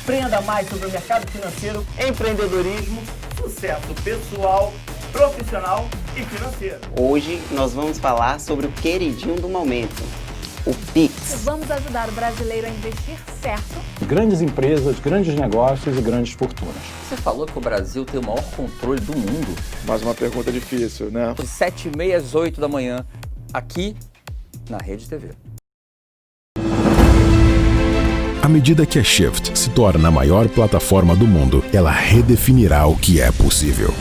Aprenda mais sobre o mercado financeiro, empreendedorismo, sucesso pessoal, profissional e financeiro. Hoje nós vamos falar sobre o queridinho do momento, o Pix. Vamos ajudar o brasileiro a investir certo. Grandes empresas, grandes negócios e grandes fortunas. Você falou que o Brasil tem o maior controle do mundo. Mais uma pergunta difícil, né? De 7h30 às 8 da manhã, aqui na Rede TV. À medida que a Shift se torna a maior plataforma do mundo, ela redefinirá o que é possível.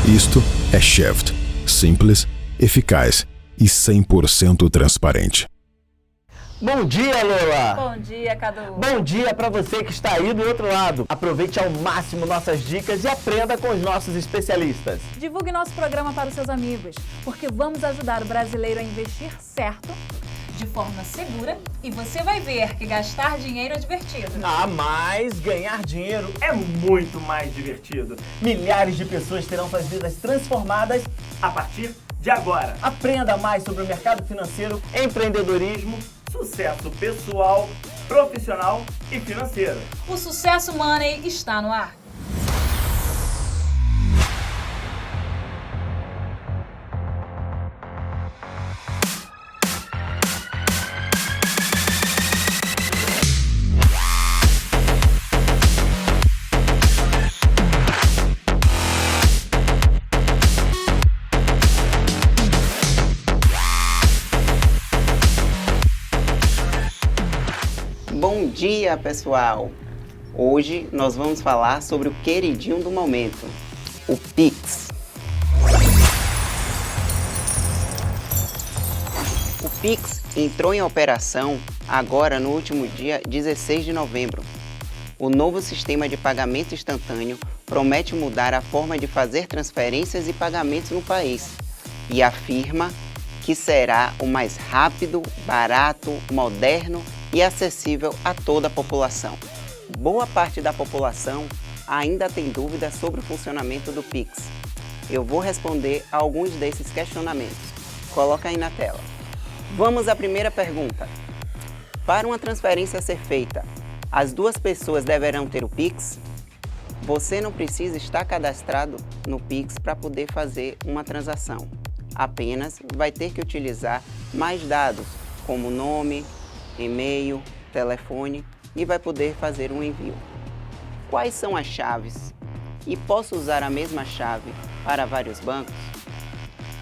Isto é Shift. Simples, eficaz e 100% transparente. Bom dia, Lola! Bom dia, Cadu. Bom dia para você que está aí do outro lado. Aproveite ao máximo nossas dicas e aprenda com os nossos especialistas. Divulgue nosso programa para os seus amigos, porque vamos ajudar o brasileiro a investir certo, de forma segura, e você vai ver que gastar dinheiro é divertido. Mas ganhar dinheiro é muito mais divertido. Milhares de pessoas terão suas vidas transformadas a partir de agora. Aprenda mais sobre o mercado financeiro, empreendedorismo, sucesso pessoal, profissional e financeiro. O Sucesso Money está no ar. Bom dia, pessoal! Hoje nós vamos falar sobre o queridinho do momento, o Pix. O Pix entrou em operação agora no último dia 16 de novembro. O novo sistema de pagamento instantâneo promete mudar a forma de fazer transferências e pagamentos no país e afirma que será o mais rápido, barato, moderno e acessível a toda a população. Boa parte da população ainda tem dúvidas sobre o funcionamento do Pix. Eu vou responder a alguns desses questionamentos. Coloca aí na tela. Vamos à primeira pergunta. Para uma transferência ser feita, as duas pessoas deverão ter o Pix? Você não precisa estar cadastrado no Pix para poder fazer uma transação. Apenas vai ter que utilizar mais dados, como nome, e-mail, telefone, e vai poder fazer um envio. Quais são as chaves? E posso usar a mesma chave para vários bancos?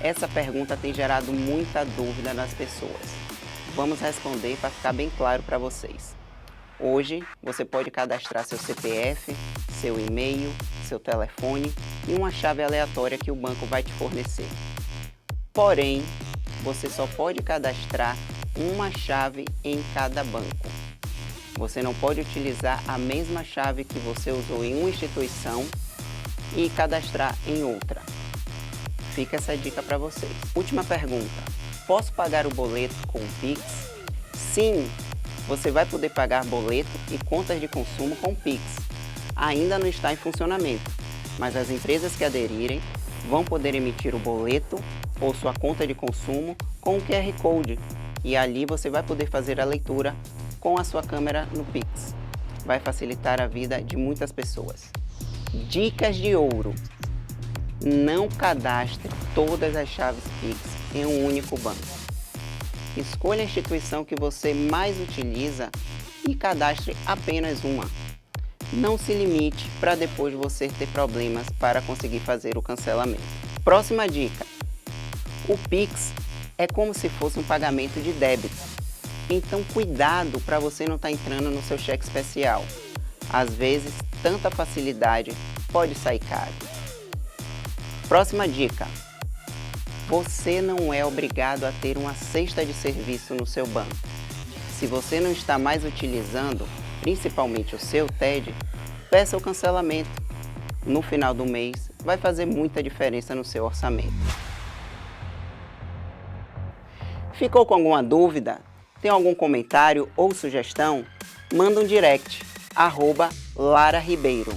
Essa pergunta tem gerado muita dúvida nas pessoas. Vamos responder para ficar bem claro para vocês. Hoje, você pode cadastrar seu CPF, seu e-mail, seu telefone e uma chave aleatória que o banco vai te fornecer. Porém, você só pode cadastrar uma chave em cada banco. Você não pode utilizar a mesma chave que você usou em uma instituição e cadastrar em outra. Fica essa dica para vocês. Última pergunta. Posso pagar o boleto com o Pix? Sim, você vai poder pagar boleto e contas de consumo com o Pix. Ainda não está em funcionamento, mas as empresas que aderirem vão poder emitir o boleto ou sua conta de consumo com o QR Code. E ali você vai poder fazer a leitura com a sua câmera no Pix. Vai facilitar a vida de muitas pessoas. Dicas de ouro. Não cadastre todas as chaves Pix em um único banco. Escolha a instituição que você mais utiliza e cadastre apenas uma. Não se limite para depois você ter problemas para conseguir fazer o cancelamento. Próxima dica. O Pix é como se fosse um pagamento de débito. Então cuidado para você não estar entrando no seu cheque especial. Às vezes, tanta facilidade pode sair caro. Próxima dica. Você não é obrigado a ter uma cesta de serviço no seu banco. Se você não está mais utilizando, principalmente o seu TED, peça o cancelamento. No final do mês, vai fazer muita diferença no seu orçamento. Ficou com alguma dúvida? Tem algum comentário ou sugestão? Manda um direct, @Lara Ribeiro.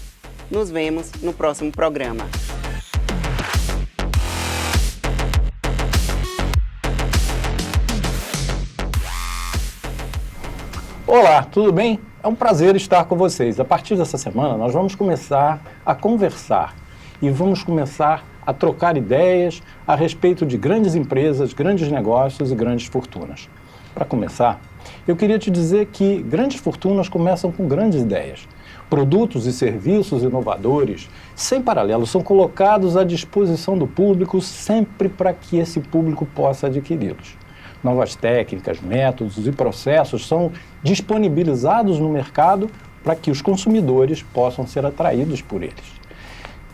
Nos vemos no próximo programa. Olá, tudo bem? É um prazer estar com vocês. A partir dessa semana, nós vamos começar a conversar e vamos começar a trocar ideias a respeito de grandes empresas, grandes negócios e grandes fortunas. Para começar, eu queria te dizer que grandes fortunas começam com grandes ideias. Produtos e serviços inovadores, sem paralelo, são colocados à disposição do público sempre para que esse público possa adquiri-los. Novas técnicas, métodos e processos são disponibilizados no mercado para que os consumidores possam ser atraídos por eles.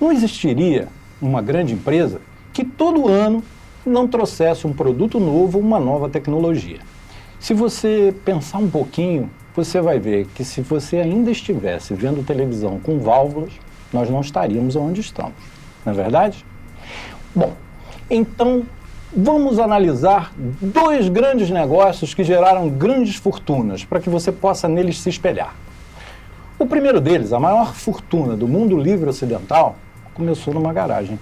Não existiria uma grande empresa que todo ano não trouxesse um produto novo, uma nova tecnologia. Se você pensar um pouquinho, você vai ver que se você ainda estivesse vendo televisão com válvulas, nós não estaríamos onde estamos. Não é verdade? Bom, então vamos analisar dois grandes negócios que geraram grandes fortunas para que você possa neles se espelhar. O primeiro deles, a maior fortuna do mundo livre ocidental, começou numa garagem.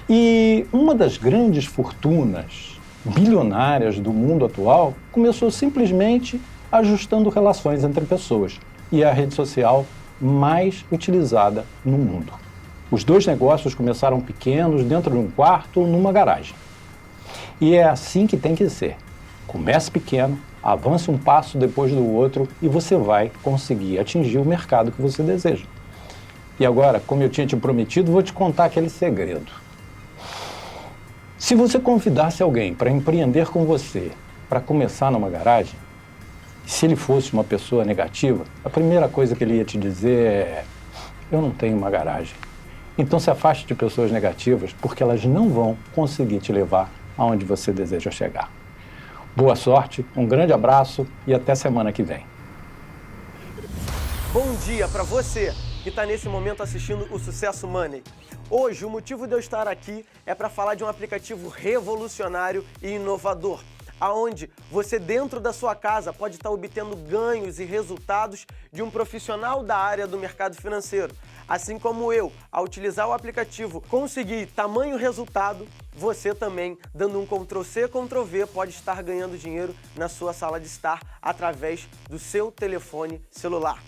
E uma das grandes fortunas bilionárias do mundo atual começou simplesmente ajustando relações entre pessoas. E é a rede social mais utilizada no mundo. Os dois negócios começaram pequenos, dentro de um quarto ou numa garagem. E é assim que tem que ser. Comece pequeno, avance um passo depois do outro e você vai conseguir atingir o mercado que você deseja. E agora, como eu tinha te prometido, vou te contar aquele segredo. Se você convidasse alguém para empreender com você, para começar numa garagem, se ele fosse uma pessoa negativa, a primeira coisa que ele ia te dizer é: eu não tenho uma garagem. Então se afaste de pessoas negativas, porque elas não vão conseguir te levar aonde você deseja chegar. Boa sorte, um grande abraço e até semana que vem. Bom dia para você que está nesse momento assistindo o Sucesso Money. Hoje, o motivo de eu estar aqui é para falar de um aplicativo revolucionário e inovador, aonde você dentro da sua casa pode estar obtendo ganhos e resultados de um profissional da área do mercado financeiro. Assim como eu, ao utilizar o aplicativo, consegui tamanho resultado, você também, dando um Ctrl+C, Ctrl+V, pode estar ganhando dinheiro na sua sala de estar através do seu telefone celular.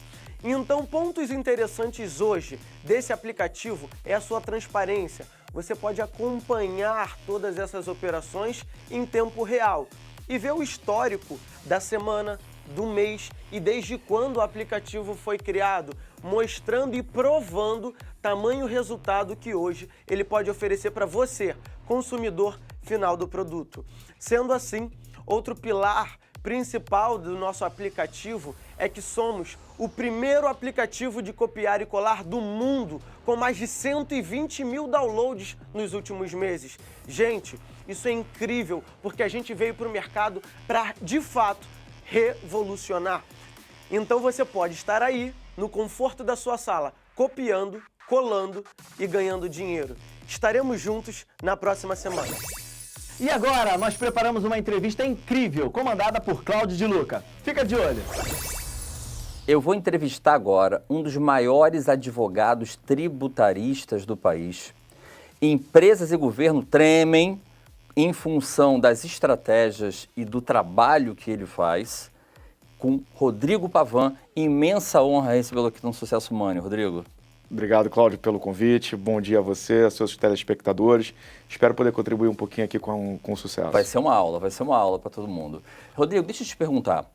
Então, pontos interessantes hoje desse aplicativo é a sua transparência. Você pode acompanhar todas essas operações em tempo real e ver o histórico da semana, do mês e desde quando o aplicativo foi criado, mostrando e provando tamanho resultado que hoje ele pode oferecer para você, consumidor final do produto. Sendo assim, outro pilar principal do nosso aplicativo é que somos o primeiro aplicativo de copiar e colar do mundo, com mais de 120 mil downloads nos últimos meses. Gente, isso é incrível, porque a gente veio para o mercado para, de fato, revolucionar. Então você pode estar aí, no conforto da sua sala, copiando, colando e ganhando dinheiro. Estaremos juntos na próxima semana. E agora, nós preparamos uma entrevista incrível, comandada por Cláudio de Luca. Fica de olho. Eu vou entrevistar agora um dos maiores advogados tributaristas do país. Empresas e governo tremem em função das estratégias e do trabalho que ele faz, com Rodrigo Pavan. Imensa honra recebê-lo aqui no Sucesso Money. Rodrigo. Obrigado, Cláudio, pelo convite. Bom dia a você, a seus telespectadores. Espero poder contribuir um pouquinho aqui com o sucesso. Vai ser uma aula para todo mundo. Rodrigo, deixa eu te perguntar.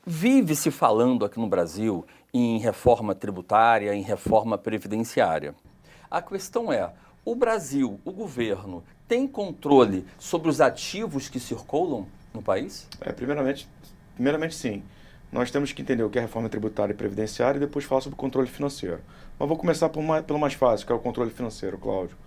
Vive-se falando aqui no Brasil em reforma tributária, em reforma previdenciária. A questão é, o Brasil, o governo, tem controle sobre os ativos que circulam no país? Primeiramente sim. Nós temos que entender o que é reforma tributária e previdenciária e depois falar sobre o controle financeiro. Mas vou começar pelo mais fácil, que é o controle financeiro, Cláudio.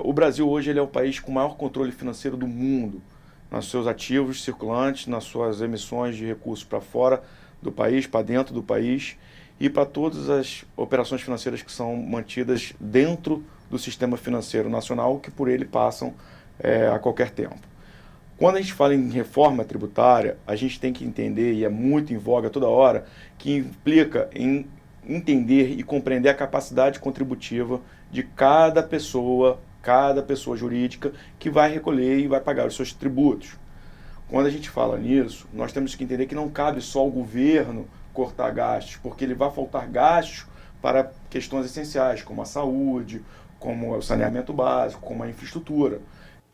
O Brasil hoje ele é o país com o maior controle financeiro do mundo, nos seus ativos circulantes, nas suas emissões de recursos para fora do país, para dentro do país e para todas as operações financeiras que são mantidas dentro do sistema financeiro nacional, que por ele passam a qualquer tempo. Quando a gente fala em reforma tributária, a gente tem que entender, e é muito em voga toda hora, que implica em entender e compreender a capacidade contributiva de cada pessoa jurídica que vai recolher e vai pagar os seus tributos. Quando a gente fala nisso, nós temos que entender que não cabe só ao governo cortar gastos, porque ele vai faltar gastos para questões essenciais, como a saúde, como o saneamento básico, como a infraestrutura.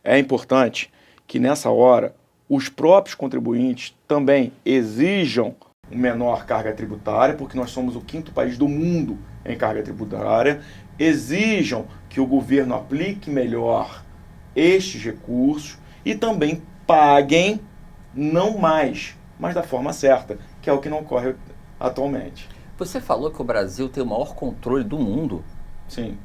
É importante que nessa hora os próprios contribuintes também exijam menor carga tributária, porque nós somos o 5º país do mundo em carga tributária, exijam que o governo aplique melhor estes recursos e também paguem não mais, mas da forma certa, que é o que não ocorre atualmente. Você falou que o Brasil tem o maior controle do mundo. Sim.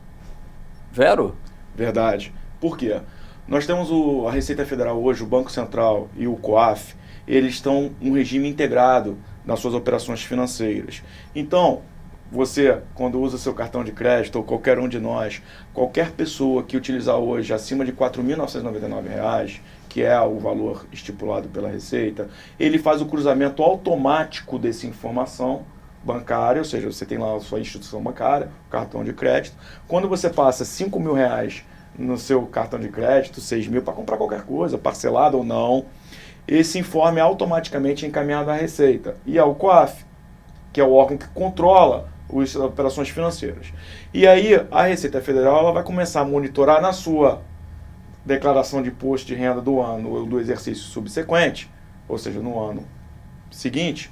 Vero? Verdade. Por quê? Nós temos a Receita Federal hoje, o Banco Central e o COAF, eles estão um regime integrado nas suas operações financeiras. Então, você, quando usa seu cartão de crédito, ou qualquer um de nós, qualquer pessoa que utilizar hoje acima de R$ 4.999, que é o valor estipulado pela Receita, ele faz o cruzamento automático dessa informação bancária, ou seja, você tem lá a sua instituição bancária, o cartão de crédito. Quando você passa R$ 5.000 no seu cartão de crédito, 6.000 para comprar qualquer coisa, parcelado ou não, esse informe é automaticamente encaminhado à Receita e ao COAF, que é o órgão que controla as operações financeiras. E aí a Receita Federal ela vai começar a monitorar na sua declaração de imposto de renda do ano ou do exercício subsequente, ou seja, no ano seguinte,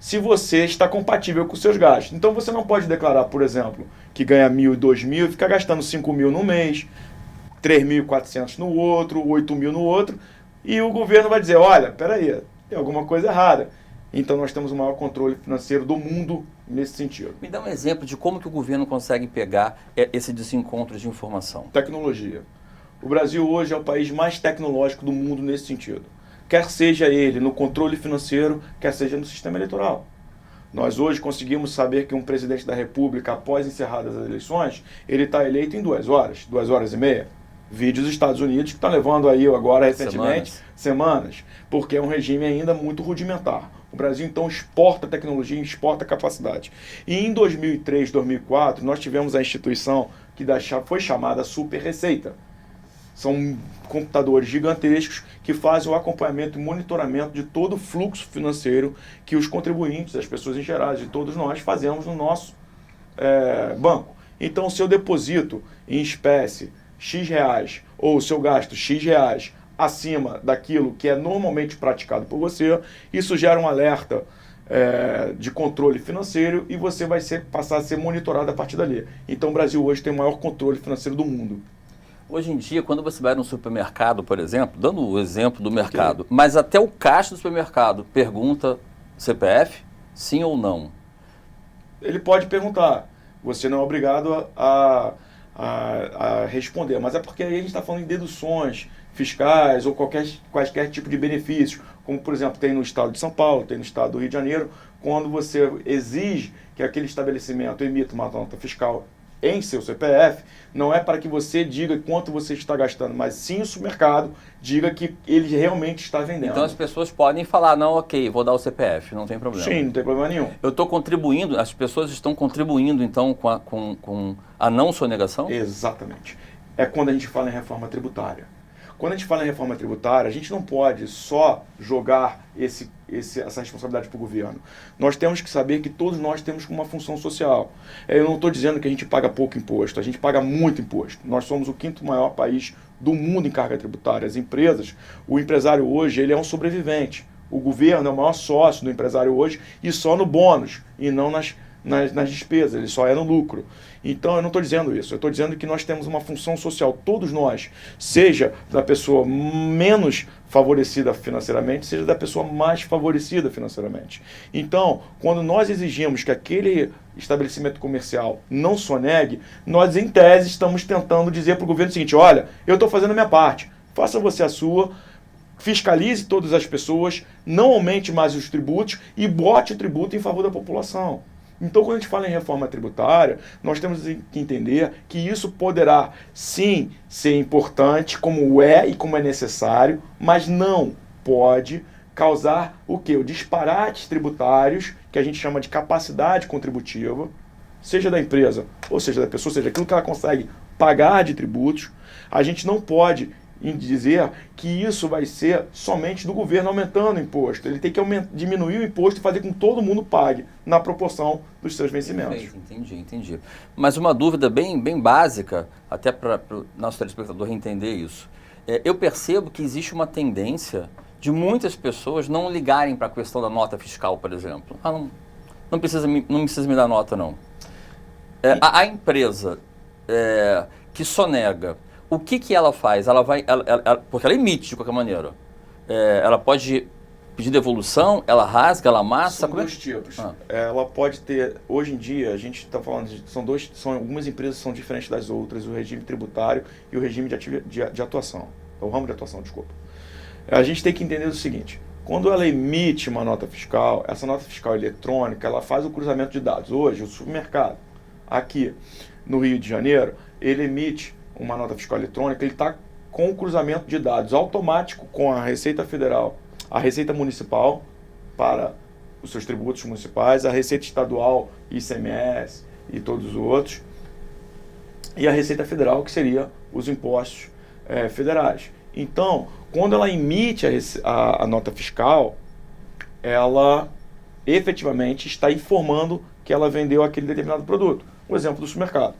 se você está compatível com os seus gastos. Então você não pode declarar, por exemplo, que ganha 1.000 e 2.000 e ficar gastando 5.000 no mês, 3.400 no outro, 8.000 no outro, e o governo vai dizer, olha, peraí, tem alguma coisa errada. Então nós temos o maior controle financeiro do mundo nesse sentido. Me dá um exemplo de como que o governo consegue pegar esse desencontro de informação. Tecnologia. O Brasil hoje é o país mais tecnológico do mundo nesse sentido. Quer seja ele no controle financeiro, quer seja no sistema eleitoral. Nós hoje conseguimos saber que um presidente da República, após encerradas as eleições, ele está eleito em 2 horas, 2 horas e meia. Vídeos dos Estados Unidos, que está levando aí agora recentemente semanas, porque é um regime ainda muito rudimentar. O Brasil então exporta tecnologia, exporta capacidade. E em 2003, 2004, nós tivemos a instituição que foi chamada Super Receita. São computadores gigantescos que fazem o acompanhamento e monitoramento de todo o fluxo financeiro que os contribuintes, as pessoas em geral, e todos nós fazemos no nosso banco. Então, se eu deposito em espécie X reais ou se eu gasto X reais acima daquilo que é normalmente praticado por você, isso gera um alerta de controle financeiro e você vai passar a ser monitorado a partir dali. Então, o Brasil hoje tem o maior controle financeiro do mundo. Hoje em dia, quando você vai no supermercado, por exemplo, dando o exemplo do mercado, mas até o caixa do supermercado pergunta CPF, sim ou não? Ele pode perguntar. Você não é obrigado a responder, mas é porque aí a gente está falando em deduções fiscais ou quaisquer tipo de benefícios, como, por exemplo, tem no estado de São Paulo, tem no estado do Rio de Janeiro, quando você exige que aquele estabelecimento emita uma nota fiscal em seu CPF, não é para que você diga quanto você está gastando, mas sim o supermercado diga que ele realmente está vendendo. Então as pessoas podem falar, não, ok, vou dar o CPF, não tem problema. Sim, não tem problema nenhum. Eu estou contribuindo, as pessoas estão contribuindo então com a não sonegação? Exatamente. É quando a gente fala em reforma tributária. Quando a gente fala em reforma tributária, a gente não pode só jogar essa responsabilidade para o governo. Nós temos que saber que todos nós temos uma função social. Eu não estou dizendo que a gente paga pouco imposto, a gente paga muito imposto. Nós somos o 5º maior país do mundo em carga tributária. As empresas, o empresário hoje, ele é um sobrevivente. O governo é o maior sócio do empresário hoje e só no bônus e não nas despesas, ele só é no lucro. Então eu não estou dizendo isso, eu estou dizendo que nós temos uma função social, todos nós, seja da pessoa menos favorecida financeiramente, seja da pessoa mais favorecida financeiramente. Então, quando nós exigimos que aquele estabelecimento comercial não sonegue, nós em tese estamos tentando dizer para o governo o seguinte, olha, eu estou fazendo a minha parte, faça você a sua, fiscalize todas as pessoas, não aumente mais os tributos e bote o tributo em favor da população. Então, quando a gente fala em reforma tributária, nós temos que entender que isso poderá, sim, ser importante, como é e como é necessário, mas não pode causar o quê? O disparates tributários, que a gente chama de capacidade contributiva, seja da empresa, ou seja da pessoa, seja aquilo que ela consegue pagar de tributos. A gente não pode em dizer que isso vai ser somente do governo aumentando o imposto. Ele tem que diminuir o imposto e fazer com que todo mundo pague na proporção dos seus vencimentos. Entendi. Mas uma dúvida bem básica, até para o nosso telespectador entender isso. Eu percebo que existe uma tendência de muitas pessoas não ligarem para a questão da nota fiscal, por exemplo. Não precisa me dar nota, não. A empresa que sonega, o que ela faz? Porque ela emite de qualquer maneira. Ela pode pedir devolução, ela rasga, ela amassa. São dois tipos. Ela pode ter, hoje em dia, a gente está falando algumas empresas são diferentes das outras, o regime tributário e o regime de atuação, o ramo de atuação, desculpa. A gente tem que entender o seguinte: quando ela emite uma nota fiscal, essa nota fiscal eletrônica, ela faz o cruzamento de dados. Hoje, o supermercado, aqui no Rio de Janeiro, ele emite uma nota fiscal eletrônica, ele está com o cruzamento de dados automático com a Receita Federal, a Receita Municipal para os seus tributos municipais, a Receita Estadual, ICMS e todos os outros, e a Receita Federal, que seria os impostos federais. Então, quando ela emite a nota fiscal, ela efetivamente está informando que ela vendeu aquele determinado produto. O exemplo do supermercado.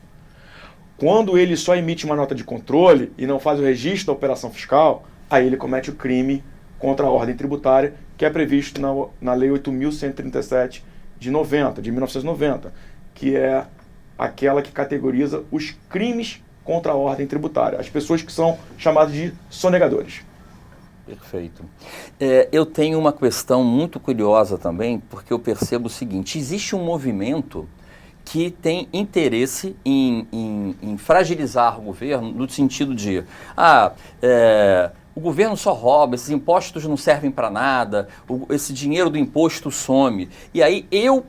Quando ele só emite uma nota de controle e não faz o registro da operação fiscal, aí ele comete o crime contra a ordem tributária, que é previsto na Lei 8.137 de 1990, que é aquela que categoriza os crimes contra a ordem tributária, as pessoas que são chamadas de sonegadores. Perfeito. Eu tenho uma questão muito curiosa também, porque eu percebo o seguinte: existe um movimento que tem interesse em fragilizar o governo no sentido de o governo só rouba, esses impostos não servem para nada, esse dinheiro do imposto some. E aí eu,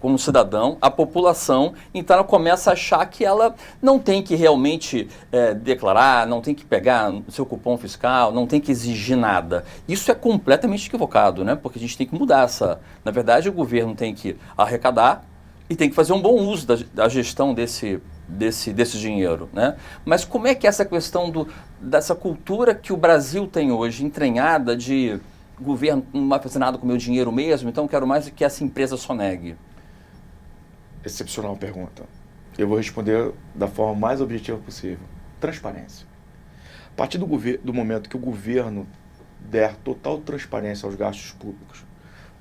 como cidadão, a população, então ela começa a achar que ela não tem que realmente declarar, não tem que pegar seu cupom fiscal, não tem que exigir nada. Isso é completamente equivocado, né? Porque a gente tem que mudar essa... Na verdade, o governo tem que arrecadar e tem que fazer um bom uso da gestão desse dinheiro, né? Mas como é que é essa questão dessa cultura que o Brasil tem hoje, entranhada de governo não vai fazer nada com o meu dinheiro mesmo, então quero mais que essa empresa sonegue? Excepcional pergunta. Eu vou responder da forma mais objetiva possível. Transparência. A partir do momento que o governo der total transparência aos gastos públicos,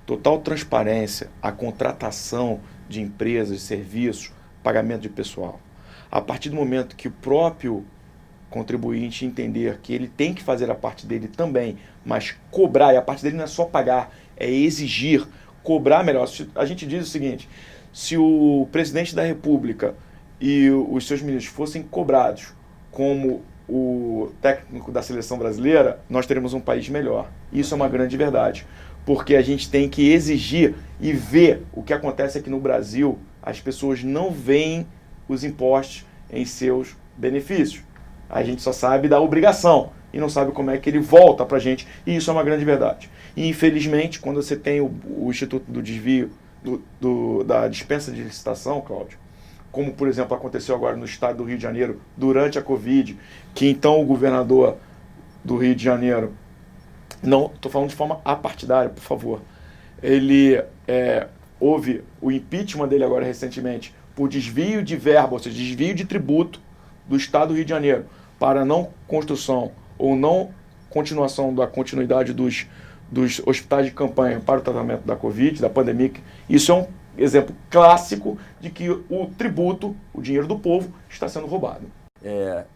total transparência à contratação de empresas, serviços, pagamento de pessoal, a partir do momento que o próprio contribuinte entender que ele tem que fazer a parte dele também, mas cobrar, e a parte dele não é só pagar, é exigir, cobrar melhor. A gente diz o seguinte: se o presidente da República e os seus ministros fossem cobrados como o técnico da seleção brasileira, nós teremos um país melhor. Isso é uma grande verdade, porque a gente tem que exigir e ver. O que acontece aqui no Brasil, as pessoas não veem os impostos em seus benefícios. A gente só sabe da obrigação e não sabe como é que ele volta para a gente, e isso é uma grande verdade. E infelizmente, quando você tem o Instituto do Desvio, da dispensa de licitação, Cláudio, como por exemplo aconteceu agora no estado do Rio de Janeiro, durante a Covid, que então o governador do Rio de Janeiro, não estou falando de forma apartidária, por favor, ele houve o impeachment dele agora recentemente por desvio de verba, ou seja, desvio de tributo do estado do Rio de Janeiro para não construção ou não continuação da continuidade dos hospitais de campanha para o tratamento da Covid, da pandemia. Isso é um exemplo clássico de que o tributo, o dinheiro do povo, está sendo roubado.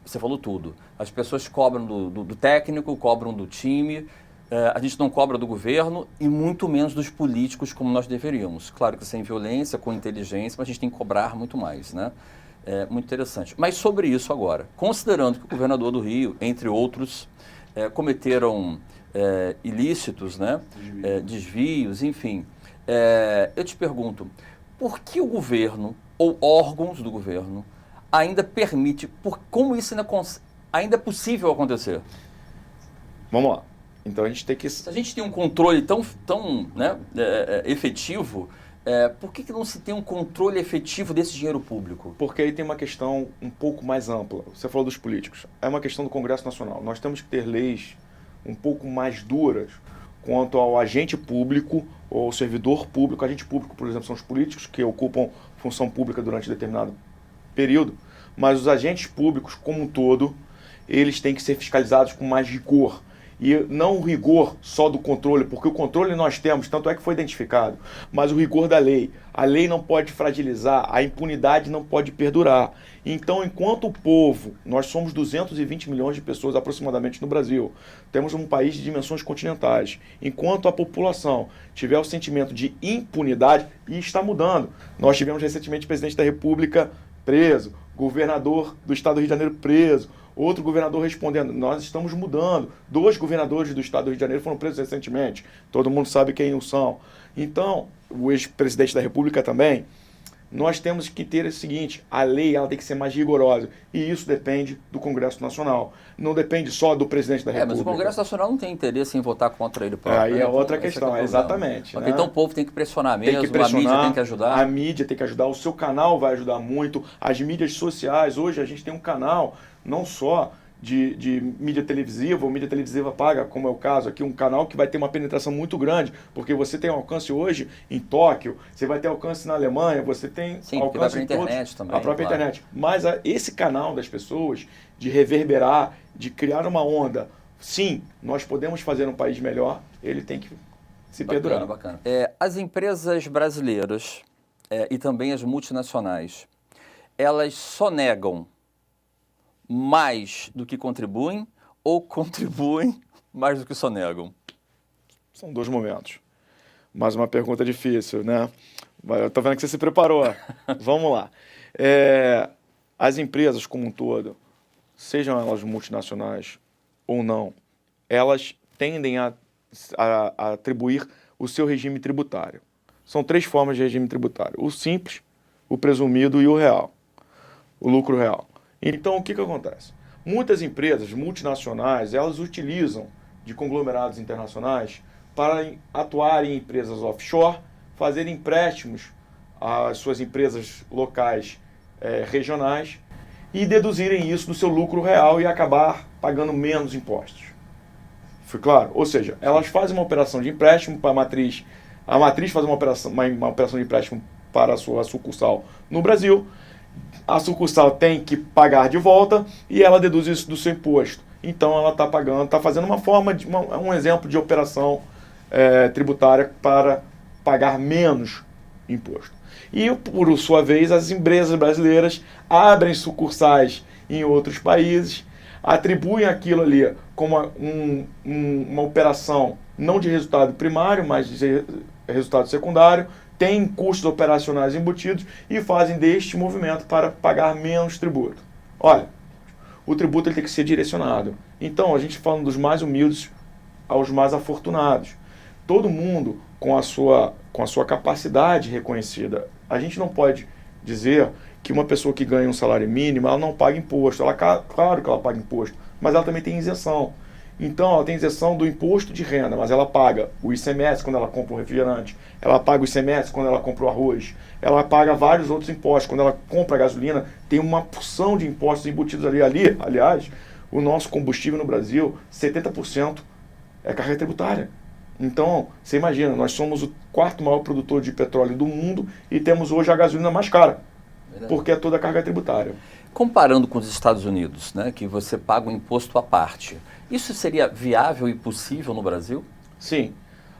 Você falou tudo. As pessoas cobram do técnico, cobram do time, a gente não cobra do governo e muito menos dos políticos como nós deveríamos. Claro que sem violência, com inteligência, mas a gente tem que cobrar muito mais, né? Muito interessante. Mas sobre isso agora, considerando que o governador do Rio, entre outros, cometeram ilícitos, né? Desvios, enfim. Eu te pergunto, por que o governo ou órgãos do governo ainda permite, como isso ainda é possível acontecer? Vamos lá. Então a gente tem que... Se a gente tem um controle tão efetivo Por que não se tem um controle efetivo desse dinheiro público? Porque aí tem uma questão um pouco mais ampla. Você falou dos políticos. É uma questão do Congresso Nacional. Nós temos que ter leis um pouco mais duras quanto ao agente público ou ao servidor público. Agente público, por exemplo, são os políticos que ocupam função pública durante determinado período, mas os agentes públicos como um todo, eles têm que ser fiscalizados com mais rigor. E não o rigor só do controle, porque o controle nós temos, tanto é que foi identificado, mas o rigor da lei. A lei não pode fragilizar, a impunidade não pode perdurar. Então, enquanto o povo, nós somos 220 milhões de pessoas aproximadamente no Brasil, temos um país de dimensões continentais. Enquanto a população tiver o sentimento de impunidade, e está mudando. Nós tivemos recentemente o presidente da República preso, governador do estado do Rio de Janeiro preso, outro governador respondendo, nós estamos mudando. 2 governadores do estado do Rio de Janeiro foram presos recentemente. Todo mundo sabe quem não são. Então, o ex-presidente da República também, nós temos que ter o seguinte, a lei ela tem que ser mais rigorosa. E isso depende do Congresso Nacional. Não depende só do presidente da República. Mas o Congresso Nacional não tem interesse em votar contra ele próprio. Aí é outra questão, exatamente. Né? Então o povo tem que pressionar mesmo, tem que pressionar, a mídia tem que ajudar. A mídia tem que ajudar, o seu canal vai ajudar muito. As mídias sociais, hoje a gente tem um canal não só de mídia televisiva, ou mídia televisiva paga, como é o caso aqui, um canal que vai ter uma penetração muito grande, porque você tem alcance hoje em Tóquio, você vai ter alcance na Alemanha, você tem alcance em internet também, a própria internet. Mas esse canal das pessoas, de reverberar, de criar uma onda, sim, nós podemos fazer um país melhor, ele tem que se perdurar. Bacana. As empresas brasileiras e também as multinacionais, elas sonegam mais do que contribuem ou contribuem mais do que sonegam? São 2 momentos. Mais uma pergunta difícil, né? Eu estou vendo que você se preparou. Vamos lá. As empresas como um todo, sejam elas multinacionais ou não, elas tendem a atribuir o seu regime tributário. São 3 formas de regime tributário. O simples, o presumido e o real. O lucro real. Então, o que acontece? Muitas empresas multinacionais, elas utilizam de conglomerados internacionais para atuar em empresas offshore, fazer empréstimos às suas empresas locais regionais e deduzirem isso do seu lucro real e acabar pagando menos impostos. Foi claro? Ou seja, elas fazem uma operação de empréstimo para a matriz faz uma operação de empréstimo para a sua sucursal no Brasil, a sucursal tem que pagar de volta e ela deduz isso do seu imposto. Então ela está pagando, está fazendo um exemplo de operação tributária para pagar menos imposto. E, por sua vez, as empresas brasileiras abrem sucursais em outros países, atribuem aquilo ali como uma operação não de resultado primário, mas de resultado secundário, têm custos operacionais embutidos e fazem deste movimento para pagar menos tributo. Olha, o tributo ele tem que ser direcionado. Então, a gente falando dos mais humildes aos mais afortunados. Todo mundo com a sua capacidade reconhecida. A gente não pode dizer que uma pessoa que ganha um salário mínimo, ela não paga imposto. Claro que ela paga imposto, mas ela também tem isenção. Então, ela tem isenção do imposto de renda, mas ela paga o ICMS quando ela compra um refrigerante, ela paga o ICMS quando ela compra o arroz, ela paga vários outros impostos. Quando ela compra a gasolina, tem uma porção de impostos embutidos ali. Aliás, o nosso combustível no Brasil, 70% é carga tributária. Então, você imagina, nós somos o 4º maior produtor de petróleo do mundo e temos hoje a gasolina mais cara, porque é toda a carga tributária. Comparando com os Estados Unidos, né, que você paga um imposto à parte, isso seria viável e possível no Brasil? Sim.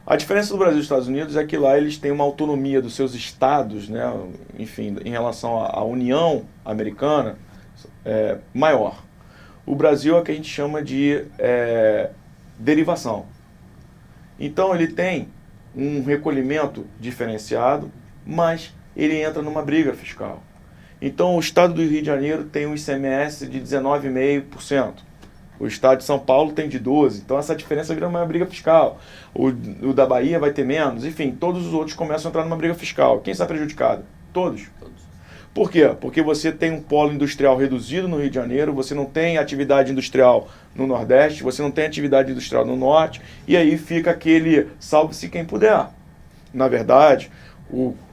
A diferença do Brasil e dos Estados Unidos é que lá eles têm uma autonomia dos seus estados, né, enfim, em relação à União Americana, maior. O Brasil é o que a gente chama de derivação. Então ele tem um recolhimento diferenciado, mas ele entra numa briga fiscal. Então o estado do Rio de Janeiro tem um ICMS de 19,5%. O estado de São Paulo tem de 12%. Então essa diferença vira uma briga fiscal. O da Bahia vai ter menos. Enfim, todos os outros começam a entrar numa briga fiscal. Quem está prejudicado? Todos. Por quê? Porque você tem um polo industrial reduzido no Rio de Janeiro, você não tem atividade industrial no Nordeste, você não tem atividade industrial no Norte, e aí fica aquele salve-se quem puder. Na verdade,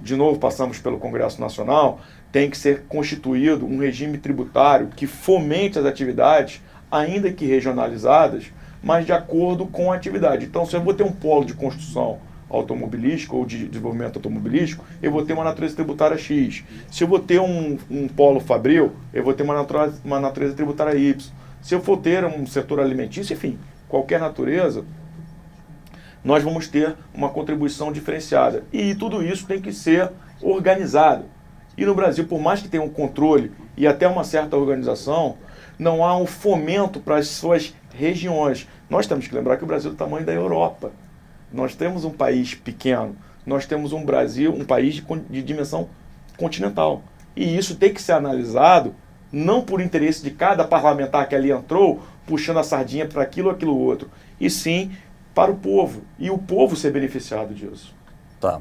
de novo passamos pelo Congresso Nacional, tem que ser constituído um regime tributário que fomente as atividades, ainda que regionalizadas, mas de acordo com a atividade. Então, se eu vou ter um polo de construção automobilístico ou de desenvolvimento automobilístico, eu vou ter uma natureza tributária X. Se eu vou ter um polo fabril, eu vou ter uma natureza tributária Y. Se eu for ter um setor alimentício, enfim, qualquer natureza, nós vamos ter uma contribuição diferenciada. E tudo isso tem que ser organizado. E no Brasil, por mais que tenha um controle e até uma certa organização, não há um fomento para as suas regiões. Nós temos que lembrar que o Brasil é do tamanho da Europa. Nós temos um país pequeno, nós temos um Brasil, um país de dimensão continental. E isso tem que ser analisado, não por interesse de cada parlamentar que ali entrou, puxando a sardinha para aquilo ou aquilo outro, e sim para o povo, e o povo ser beneficiado disso. Tá.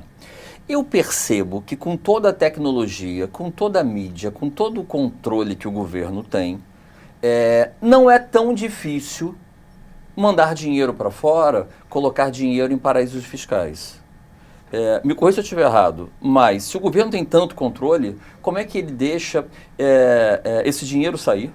Eu percebo que com toda a tecnologia, com toda a mídia, com todo o controle que o governo tem, não é tão difícil mandar dinheiro para fora, colocar dinheiro em paraísos fiscais. Me corrija se eu estiver errado, mas se o governo tem tanto controle, como é que ele deixa esse dinheiro sair?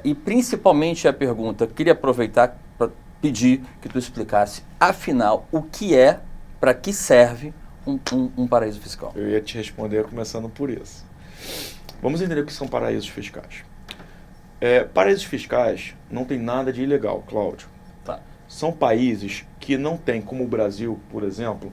E principalmente a pergunta, queria aproveitar para pedir que tu explicasse, afinal, o que é, para que serve um paraíso fiscal? Eu ia te responder começando por isso. Vamos entender o que são paraísos fiscais. Paraísos fiscais não tem nada de ilegal, Cláudio. Tá. São países que não têm, como o Brasil, por exemplo,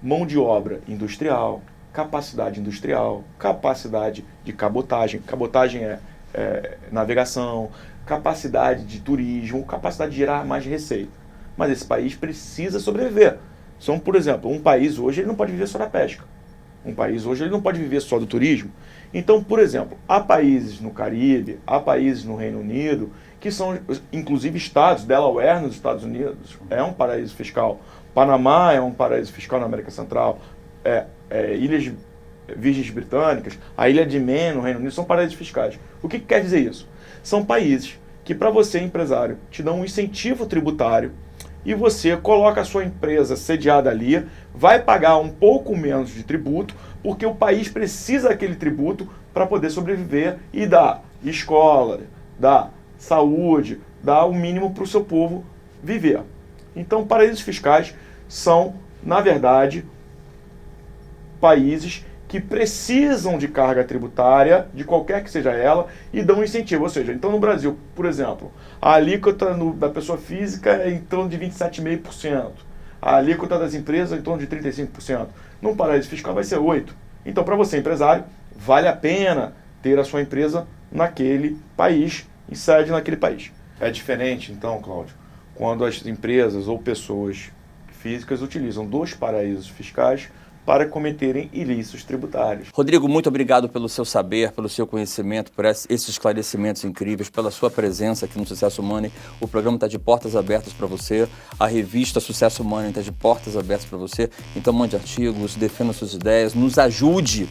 mão de obra industrial, capacidade industrial, capacidade de cabotagem. Cabotagem é navegação, capacidade de turismo, capacidade de gerar mais receita. Mas esse país precisa sobreviver. São, por exemplo, um país hoje ele não pode viver só da pesca. Um país hoje ele não pode viver só do turismo. Então, por exemplo, há países no Caribe, há países no Reino Unido, que são, inclusive, estados. Delaware, nos Estados Unidos, é um paraíso fiscal. Panamá é um paraíso fiscal na América Central. Ilhas Virgens Britânicas, a Ilha de Man, no Reino Unido, são paraísos fiscais. O que quer dizer isso? São países que, para você, empresário, te dão um incentivo tributário e você coloca a sua empresa sediada ali, vai pagar um pouco menos de tributo, porque o país precisa daquele tributo para poder sobreviver e dar escola, dar saúde, dar o mínimo para o seu povo viver. Então, paraísos fiscais são, na verdade, países que precisam de carga tributária, de qualquer que seja ela, e dão incentivo. Ou seja, então no Brasil, por exemplo, a alíquota da pessoa física é em torno de 27,5%. A alíquota das empresas é em torno de 35%. Num paraíso fiscal vai ser 8%. Então, para você, empresário, vale a pena ter a sua empresa naquele país e sede naquele país. É diferente, então, Cláudio, quando as empresas ou pessoas físicas utilizam dos paraísos fiscais para cometerem ilícitos tributários. Rodrigo, muito obrigado pelo seu saber, pelo seu conhecimento, por esses esclarecimentos incríveis, pela sua presença aqui no Sucesso Money. O programa está de portas abertas para você, a revista Sucesso Money está de portas abertas para você. Então mande artigos, defenda suas ideias, nos ajude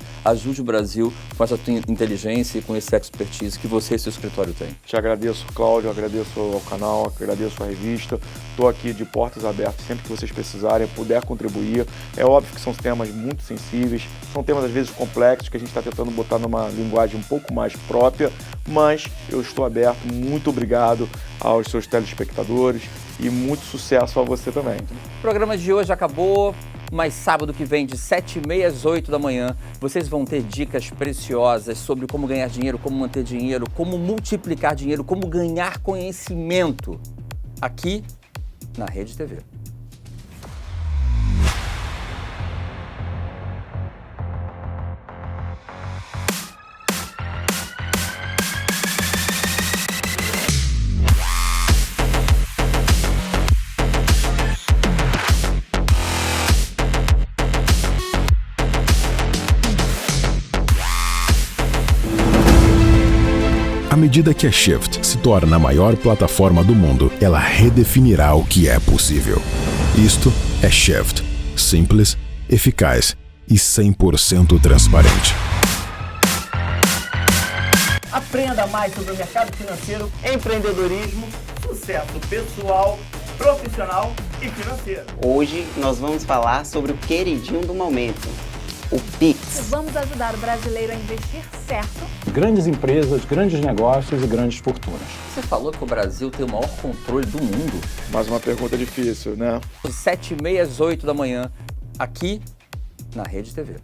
o Brasil com essa inteligência e com esse expertise que você e seu escritório têm. Te agradeço, Cláudio, agradeço ao canal, agradeço à revista. Estou aqui de portas abertas sempre que vocês precisarem, puder contribuir. É óbvio que são temas muito sensíveis, são temas às vezes complexos que a gente está tentando botar numa linguagem um pouco mais própria, mas eu estou aberto. Muito obrigado aos seus telespectadores e muito sucesso a você também. O programa de hoje acabou, mas sábado que vem, de 7h30 às 8 da manhã, vocês vão ter dicas preciosas sobre como ganhar dinheiro, como manter dinheiro, como multiplicar dinheiro, como ganhar conhecimento aqui na Rede TV. À medida que a Shift se torna a maior plataforma do mundo, ela redefinirá o que é possível. Isto é Shift. Simples, eficaz e 100% transparente. Aprenda mais sobre o mercado financeiro, empreendedorismo, sucesso pessoal, profissional e financeiro. Hoje nós vamos falar sobre o queridinho do momento, o Pix. Vamos ajudar o brasileiro a investir certo. Grandes empresas, grandes negócios e grandes fortunas. Você falou que o Brasil tem o maior controle do mundo. Mais uma pergunta difícil, né? De 7h30 às 8 da manhã, aqui na Rede TV.